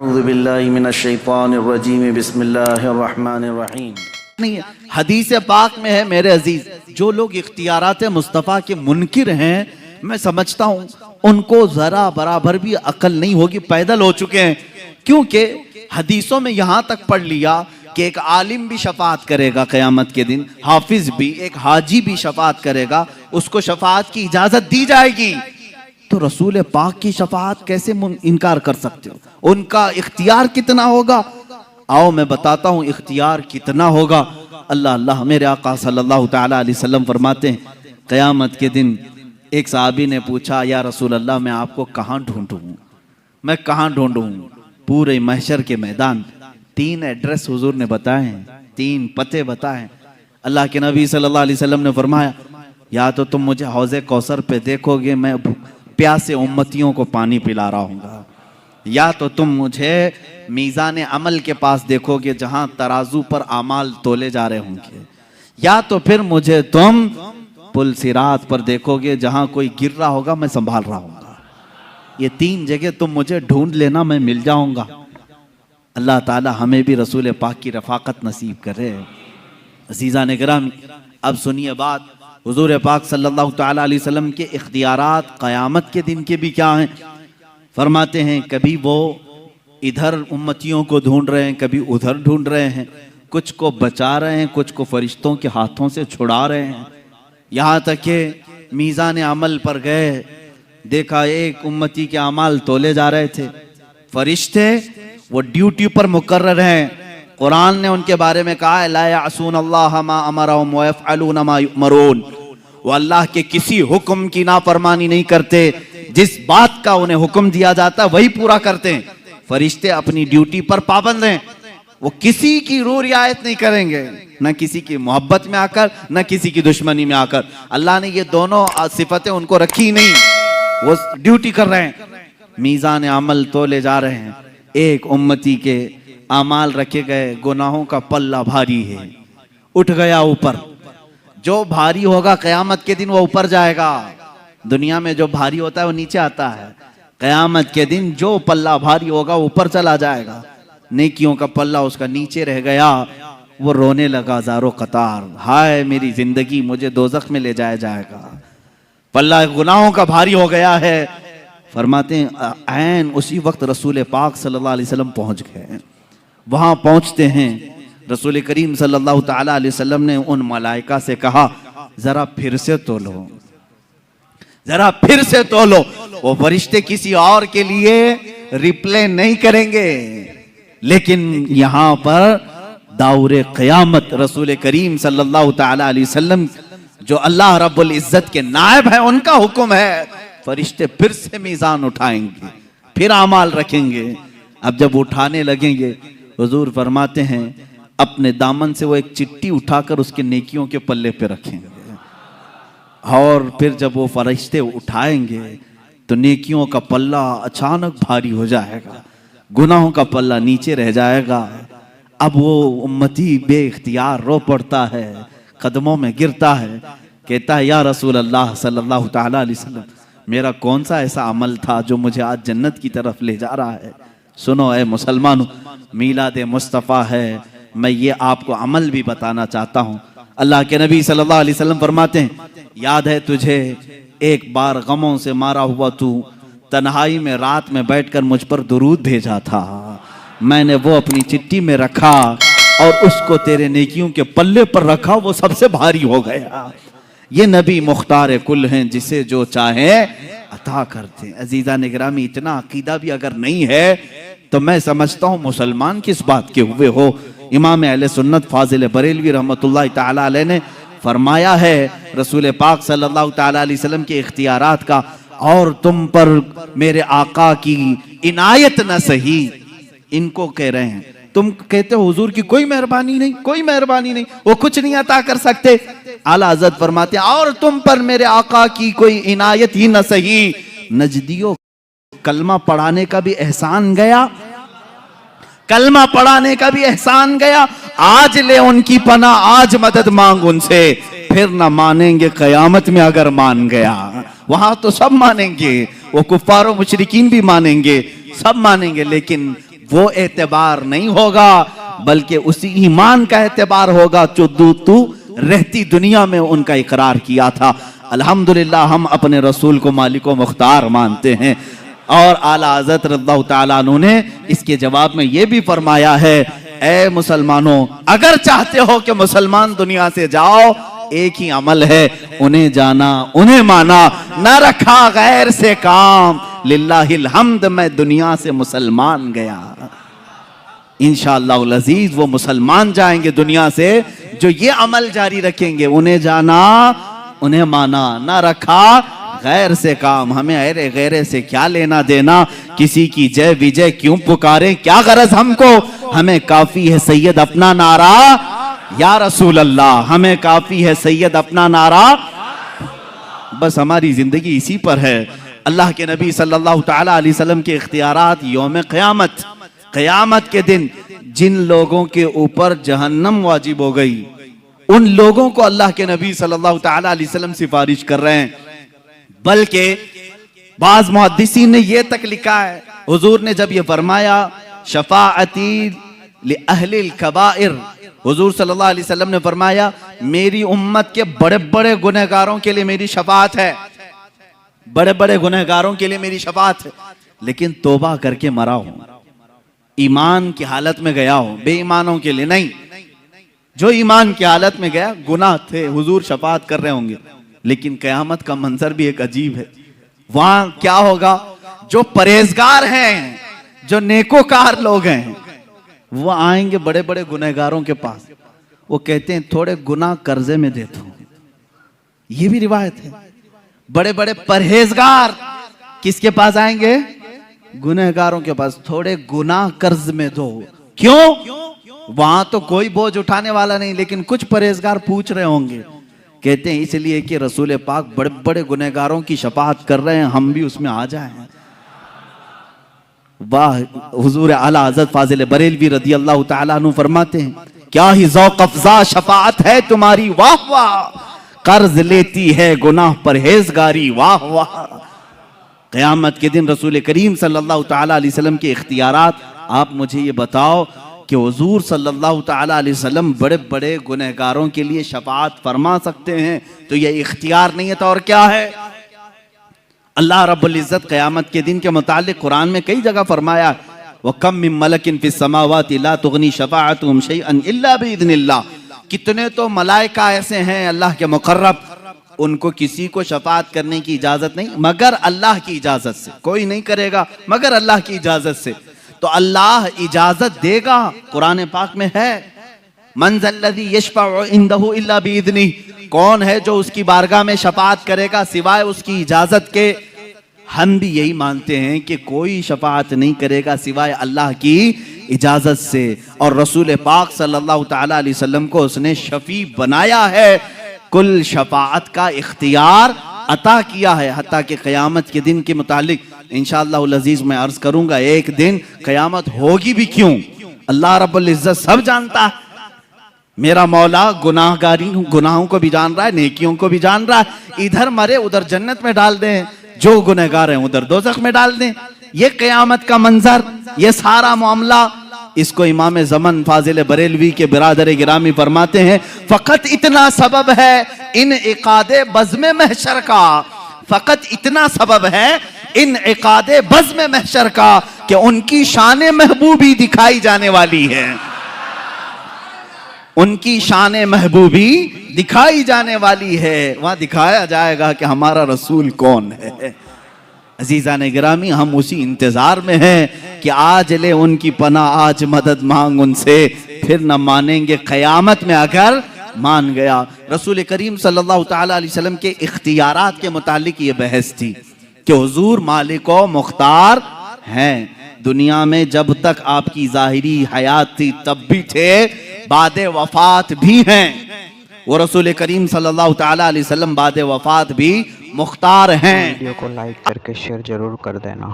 اعوذ باللہ من الشیطان الرجیم بسم اللہ الرحمن الرحیم۔ نہیں ہے، حدیث پاک میں ہے میرے عزیز، جو لوگ اختیارات مصطفیٰ کے منکر ہیں، میں سمجھتا ہوں ان کو ذرا برابر بھی عقل نہیں ہوگی، پیدل ہو چکے ہیں۔ کیونکہ حدیثوں میں یہاں تک پڑھ لیا کہ ایک عالم بھی شفاعت کرے گا قیامت کے دن، حافظ بھی، ایک حاجی بھی شفاعت کرے گا، اس کو شفاعت کی اجازت دی جائے گی۔ تو رسول پاک کی شفاعت کیسے انکار کر سکتے ہو؟ ان کا اختیار کتنا ہوگا؟ آؤ میں بتاتا ہوں اختیار کتنا ہوگا۔ اللہ میرے آقا صلی اللہ تعالیٰ علیہ وسلم فرماتے ہیں قیامت کے دن ایک صحابی نے پوچھا یا رسول اللہ میں آپ کو کہاں ڈھونڈوں؟ میں کہاں ڈھونڈوں؟ پورے محشر کے میدان 3 ایڈریس حضور نے بتائے ہیں، 3 پتے بتائے ہیں۔ اللہ کے نبی صلی اللہ علیہ وسلم نے فرمایا یا تو تم مجھے حوض کوثر پہ دیکھو گے، میں پیاسے امتیوں کو پانی پلا رہا ہوں گا، یا تو تم مجھے میزان عمل کے پاس دیکھو گے جہاں ترازو پر اعمال تولے جا رہے ہوں گے، یا تو پھر مجھے تم پل صراط پر دیکھو گے جہاں کوئی گر رہا ہوگا میں سنبھال رہا ہوں گا۔ یہ 3 جگہ تم مجھے ڈھونڈ لینا، میں مل جاؤں گا۔ اللہ تعالی ہمیں بھی رسول پاک کی رفاقت نصیب کرے۔ عزیزان گرامی، اب سنیے بات، حضور پاک صلی اللہ تعالیٰ علیہ وسلم کے اختیارات قیامت کے دن کے بھی کیا ہیں؟ فرماتے ہیں کبھی وہ ادھر امتیوں کو ڈھونڈ رہے ہیں، کبھی ادھر ڈھونڈ رہے ہیں، کچھ کو بچا رہے ہیں، کچھ کو فرشتوں کے ہاتھوں سے چھڑا رہے ہیں۔ یہاں تک کہ میزان عمل پر گئے، دیکھا ایک امتی کے اعمال تولے جا رہے تھے، فرشتے وہ ڈیوٹی پر مقرر ہیں۔ قرآن نے ان کے بارے میں کہا ہے لا یعصون اللہ ما امرهم ویفعلون ما یؤمرون، وہ اللہ کے کسی حکم کی نافرمانی نہیں کرتے، جس بات کا انہیں حکم دیا جاتا ہے وہی پورا کرتے ہیں۔ فرشتے اپنی ڈیوٹی پر پابند ہیں، وہ کسی کی روح رعایت نہیں کریں گے، نہ کسی کی محبت میں آ کر نہ کسی کی دشمنی میں آ کر۔ اللہ نے یہ دونوں صفتیں ان کو رکھی نہیں، وہ ڈیوٹی کر رہے ہیں، میزان عمل تولے جا رہے ہیں۔ ایک امتی کے اعمال رکھے گئے، گناہوں کا پلہ بھاری ہے، اٹھ گیا اوپر۔ جو بھاری ہوگا قیامت کے دن وہ اوپر جائے گا، دنیا میں جو بھاری ہوتا ہے وہ نیچے آتا ہے، قیامت کے دن جو پلہ بھاری ہوگا اوپر چلا جائے گا۔ نیکیوں کا پلہ اس کا نیچے رہ گیا، وہ رونے لگا زارو قطار، ہائے میری زندگی، مجھے دوزخ میں لے جایا جائے گا، پلہ گناہوں کا بھاری ہو گیا ہے۔ فرماتے ہیں عین اسی وقت رسول پاک صلی اللہ علیہ وسلم پہنچ گئے۔ وہاں پہنچتے ہیں، رسول کریم صلی اللہ تعالیٰ علیہ وسلم نے ان ملائکہ سے کہا ذرا پھر سے تولو، ذرا پھر سے تولو۔ وہ فرشتے کسی اور کے لیے ریپلے نہیں کریں گے، لیکن یہاں پر دور قیامت رسول کریم صلی اللہ تعالیٰ علیہ وسلم جو اللہ رب العزت کے نائب ہیں ان کا حکم ہے، فرشتے پھر سے میزان اٹھائیں گے، پھر اعمال رکھیں گے۔ اب جب اٹھانے لگیں گے، حضور فرماتے ہیں اپنے دامن سے وہ ایک چٹھی اٹھا کر اس کے نیکیوں کے پلے پہ رکھیں گے، اور پھر جب وہ فرشتے اٹھائیں گے تو نیکیوں کا پلہ اچانک بھاری ہو جائے گا، گناہوں کا پلہ نیچے رہ جائے گا۔ اب وہ امتی بے اختیار رو پڑتا ہے، قدموں میں گرتا ہے، کہتا ہے یا رسول اللہ صلی اللہ تعالیٰ علیہ وسلم میرا کون سا ایسا عمل تھا جو مجھے آج جنت کی طرف لے جا رہا ہے؟ سنو اے مسلمانوں، میلاد مصطفیٰ ہے، میں یہ آپ کو عمل بھی بتانا چاہتا ہوں۔ اللہ کے نبی صلی اللہ علیہ وسلم فرماتے ہیں یاد ہے تجھے ایک بار غموں سے مارا ہوا تو تنہائی میں رات میں بیٹھ کر مجھ پر درود بھیجا تھا، میں نے وہ اپنی چٹھی میں رکھا اور اس کو تیرے نیکیوں کے پلے پر رکھا، وہ سب سے بھاری ہو گیا۔ یہ نبی مختار کل ہیں، جسے جو چاہیں عطا کرتے ہیں۔ عزیزان گرامی، اتنا عقیدہ بھی اگر نہیں ہے تو میں سمجھتا ہوں مسلمان کس بات کے ہوئے ہو۔ امام اہل سنت فاضل بریلوی رحمۃ اللہ تعالیٰ علیہ نے فرمایا ہے رسول پاک صلی اللہ تعالیٰ علیہ وسلم کے اختیارات کا، اور تم پر میرے آقا کی عنایت نہ سہی، ان کو کہہ رہے ہیں، تم کہتے ہو حضور کی کوئی مہربانی نہیں، کوئی مہربانی نہیں، وہ کچھ نہیں عطا کر سکتے۔ اعلیٰ حضرت فرماتے ہیں اور تم پر میرے آقا کی کوئی عنایت ہی نہ سہی، نجدیوں کلمہ پڑھانے کا بھی احسان گیا، کلمہ پڑھانے کا بھی احسان گیا، آج لے ان کی پناہ، آج مدد مانگ ان سے، پھر نہ مانیں گے قیامت میں اگر مان گیا۔ وہاں تو سب مانیں گے، وہ کفار و مشرکین بھی مانیں گے، سب مانیں گے، لیکن وہ اعتبار نہیں ہوگا بلکہ اسی ایمان کا اعتبار ہوگا جو تو رہتی دنیا میں ان کا اقرار کیا تھا۔ الحمدللہ ہم اپنے رسول کو مالک و مختار مانتے ہیں۔ اور اعلیٰ حضرت رضی اللہ تعالیٰ عنہ نے اس کے جواب میں یہ بھی فرمایا ہے، اے مسلمانوں اگر چاہتے ہو کہ مسلمان دنیا سے جاؤ، ایک ہی عمل ہے، انہیں جانا انہیں مانا، نہ رکھا غیر سے کام، للہ الحمد میں دنیا سے مسلمان گیا۔ انشاءاللہ العزیز وہ مسلمان جائیں گے دنیا سے جو یہ عمل جاری رکھیں گے، انہیں جانا انہیں مانا، نہ رکھا غیر سے کام۔ ہمیں غیر سے کیا لینا دینا، کسی کی جے وجے کیوں پکاریں، کیا غرض ہم کو، ہمیں کافی ہے سید اپنا نعرہ یا رسول اللہ، ہمیں کافی ہے سید اپنا نعرہ، بس ہماری زندگی اسی پر ہے۔ اللہ کے نبی صلی اللہ تعالیٰ علیہ وسلم کے اختیارات یوم قیامت، قیامت کے دن جن لوگوں کے اوپر جہنم واجب ہو گئی، ان لوگوں کو اللہ کے نبی صلی اللہ تعالیٰ علیہ وسلم سفارش کر رہے ہیں۔ بلکہ بعض محدثین نے یہ تک لکھا ہے، حضور نے جب یہ فرمایا شفاعتی لأہل الکبائر، حضور صلی اللہ علیہ وسلم نے فرمایا میری امت کے بڑے بڑے گنہگاروں کے لیے میری شفاعت ہے، بڑے بڑے گنہگاروں کے لیے میری شفاعت ہے، لیکن توبہ کر کے مرا ہوں، ایمان کی حالت میں گیا ہوں، بے ایمانوں کے لیے نہیں۔ جو ایمان کی حالت میں گیا، گناہ تھے، حضور شفاعت کر رہے ہوں گے، لیکن قیامت کا منظر بھی ایک عجیب ہے۔ وہاں کیا ہوگا، جو پرہیزگار ہیں، جو نیکوکار لوگ ہیں، وہ آئیں گے بڑے بڑے گنہگاروں کے پاس، وہ کہتے ہیں تھوڑے گناہ قرضے میں دے دو۔ یہ بھی روایت ہے، بڑے بڑے پرہیزگار کس کے پاس آئیں گے، گنہگاروں کے پاس، تھوڑے گناہ قرض میں دو۔ کیوں؟ وہاں تو کوئی بوجھ اٹھانے والا نہیں، لیکن کچھ پرہیزگار پوچھ رہے ہوں گے، کہتے ہیں اس لیے کہ رسول پاک بڑے بڑے گنہگاروں کی شفاعت کر رہے ہیں، ہم بھی اس میں آ جائیں۔ واہ، حضور اعلیٰ حضرت فاضل بریلوی رضی اللہ تعالیٰ عنہ فرماتے ہیں کیا ہی ذوق افزا شفاعت ہے تمہاری، واہ واہ، قرض لیتی ہے گناہ پرہیزگاری، واہ واہ۔ قیامت کے دن رسول کریم صلی اللہ تعالیٰ علیہ وسلم کے اختیارات، آپ مجھے یہ بتاؤ کہ حضور صلی اللہ تعالیٰ علیہ وسلم بڑے بڑے گنہگاروں کے لیے شفاعت فرما سکتے ہیں تو یہ اختیار نہیں ہے تو اور کیا ہے؟ اللہ رب العزت قیامت کے دن کے متعلق قرآن میں کئی جگہ فرمایا وَكَمْ مِن مَلَكٍ فِي السَّمَاوَاتِ لَا تُغْنِي شَفَاعَتُهُمْ شَيْئًا إِلَّا بِإِذْنِ اللَّهِ، کتنے تو ملائکہ ایسے ہیں اللہ کے مقرب، ان کو کسی کو شفاعت کرنے کی اجازت نہیں مگر اللہ کی اجازت سے، کوئی نہیں کرے گا مگر اللہ کی اجازت سے، تو اللہ اجازت دے گا، قرآن پاک میں ہے مَنْ ذَا الَّذِي يَشْفَعُ عِنْدَهُ إِلَّا بِإِذْنِهِ، کون ہے جو اس کی بارگاہ میں شفاعت کرے گا سوائے اس کی اجازت کے؟ ہم بھی یہی مانتے ہیں کہ کوئی شفاعت نہیں کرے گا سوائے اللہ کی اجازت سے، اور رسول پاک صلی اللہ تعالیٰ علیہ وسلم کو اس نے شفیع بنایا ہے، کل شفاعت کا اختیار عطا کیا ہے، حتیٰ کہ قیامت کے دن کے متعلق انشاءاللہ العزیز میں عرض کروں گا، ایک دن قیامت ہوگی بھی کیوں اللہ رب العزت سب جانتا ہے، میرا مولا گناہوں کو بھی جان رہا ہے، نیکیوں کو بھی جان رہا ہے، ادھر مرے ادھر جنت میں ڈال دیں، جو گنہگار ہیں ادھر دوزخ میں ڈال دیں، یہ قیامت کا منظر، یہ سارا معاملہ، اس کو امام زمن فاضل بریلوی کے برادر گرامی فرماتے ہیں فقط اتنا سبب ہے انعقاد بزم محشر کا، فقط اتنا سبب ہے انعقاد بزم محشر کا کہ ان کی شان محبوبی دکھائی جانے والی ہے، ان کی شان محبوبی دکھائی جانے والی ہے، وہاں دکھایا جائے گا کہ ہمارا رسول کون ہے۔ عزیزان گرامی، ہم اسی انتظار میں ہیں کہ آج لے ان کی پناہ، آج مدد مانگ ان سے، پھر نہ مانیں گے قیامت میں اگر مان گیا۔ رسول کریم صلی اللہ تعالیٰ علیہ وسلم کے اختیارات کے متعلق یہ بحث تھی کہ حضور مالک و مختار ہیں، دنیا میں جب تک آپ کی ظاہری حیات تھی تب بھی تھے، بعد وفات بھی ہیں، وہ رسول کریم صلی اللہ تعالیٰ علیہ وسلم بعد وفات بھی مختار ہیں۔ ویڈیو کو لائک کر کے شیئر ضرور کر دینا۔